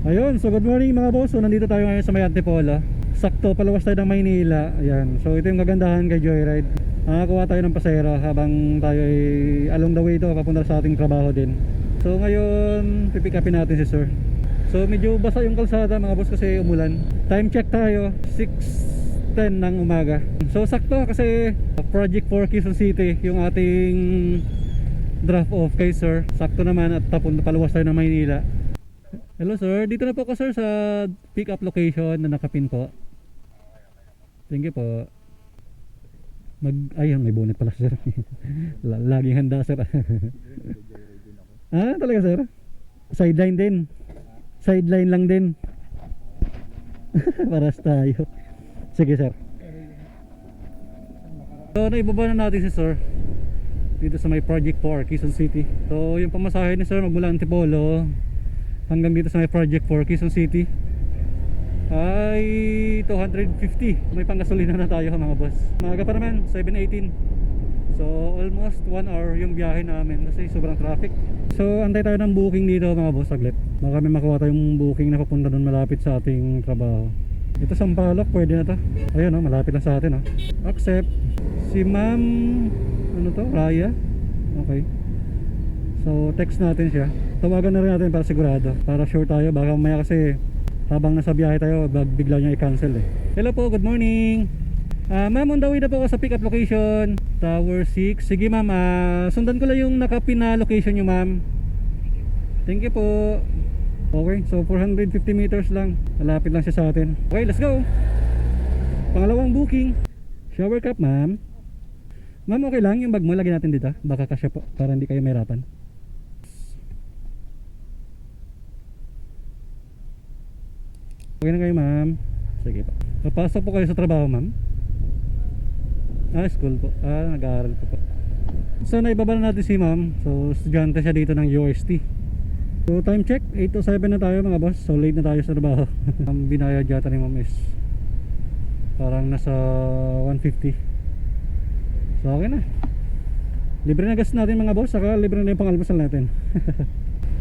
Ayun, so good morning mga boss. So nandito tayo ngayon sa may Antipolo. Sakto, palawas tayo ng Maynila. Ayan, so ito yung kagandahan kay Joyride. Nakakuha tayo ng pasahero habang tayo ay along the way ito papunta sa ating trabaho din. So ngayon, pipick upin natin si sir. So medyo basa yung kalsada mga boss kasi umulan. Time check tayo, 6:10 ng umaga. So sakto kasi Project 4 Quezon City yung ating drop off kay sir. Sakto naman at palawas tayo ng Maynila. Hello sir, dito na po ako sir sa pick up location na nakapin po. Thank you po. Ayun, may bonnet pala sir. Laging handa sir. Ah, talaga sir? Sideline din. Sideline lang din. Paras tayo. Sige sir. So naibaba na natin si sir dito sa may Project 4 Quezon City. So yung pamasahe ni sir magmula Antipolo hanggang dito sa may Project 4 Quezon City ay 250. May panggasolina na tayo mga boss. Maaga pa naman, 7:18. So almost 1 hour yung biyahe namin kasi sobrang traffic. So antay tayo ng booking dito mga boss saglit. Baka may makuha tayong booking na papunta doon malapit sa ating trabaho. Ito Sampaloc, pwede na to. Ayun oh, malapit lang sa atin oh. Accept. Si ma'am, ano to? Raya. Okay. So text natin siya. Tawagan na rin natin para sigurado, para sure tayo. Baka mamaya kasi habang nasa biyahe tayo bigla niya i-cancel eh. Hello po, good morning. Ma'am, on the way na po ako sa pick up location Tower 6. Sige ma'am, sundan ko lang yung nakapin na location nyo ma'am. Thank you po. Okay, so 450 meters lang. Malapit lang siya sa atin. Okay, let's go. Pangalawang booking. Shower cap ma'am. Ma'am, okay lang yung bag mo, lagyan natin dito. Baka kasya po, para hindi kayo mahirapan. Okay na kayo ma'am. Sige po. Papasok po kayo sa trabaho ma'am. School po. Nag-aaral po po. So naibaba na natin si ma'am. So estudyante siya dito ng UST. So time check, 8 to 7 na tayo mga boss. So late na tayo sa trabaho. Ang binayad yata ni ma'am is parang nasa 150. So okay na. Libre na gas natin mga boss. Saka libre na yung pangalmusal natin.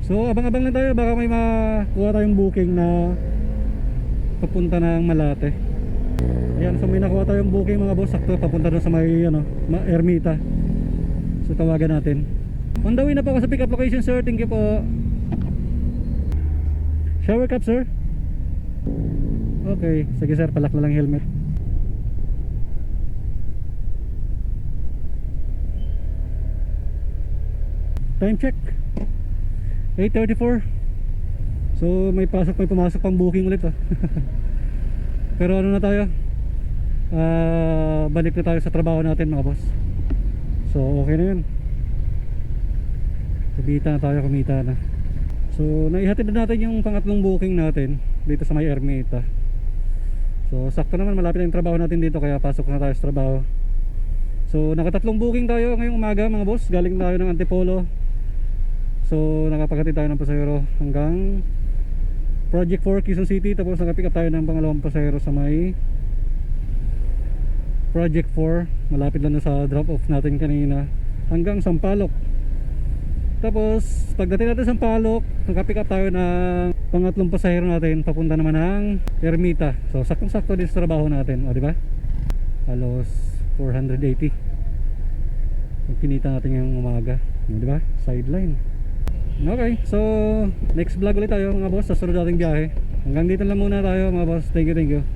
So abang-abang lang tayo. Baka may makuha tayong booking na papunta ng Malate. Ayan, so may nakuha tayong booking mga boss. Sakto papunta doon sa may Ermita. So tawagan natin. On the way na po ako sa pick up location sir. Thank you po. Shower cap sir. Okay, sige sir, palak na lang helmet. Time check 8:34. So may pumasok pang booking ulit Pero ano na tayo, balik na tayo sa trabaho natin mga boss. So okay na yun. Kumita na tayo, kumita na. So naihatid na natin yung pangatlong booking natin dito sa may Ermita. So sakto naman, malapit na yung trabaho natin dito, kaya pasok na tayo sa trabaho. So nakatatlong booking tayo ngayong umaga mga boss. Galing tayo ng Antipolo. So nakapaghatid tayo ng pasahero hanggang Project 4 Quezon City. Tapos nakapick up tayo ng pangalawang pasahero sa may Project 4. Malapit lang na sa drop off natin kanina hanggang Sampaloc. Tapos pagdating natin sa Sampaloc, nakapick up tayo ng pangatlong pasahero natin papunta naman ng Ermita. So saktong sakto din sa trabaho natin, o diba? Halos 480 pinita natin yung umaga, o diba? Sideline. Okay, so next vlog ulit tayo mga boss sa sunod nating biyahe. Hanggang dito lang muna tayo mga boss. Thank you.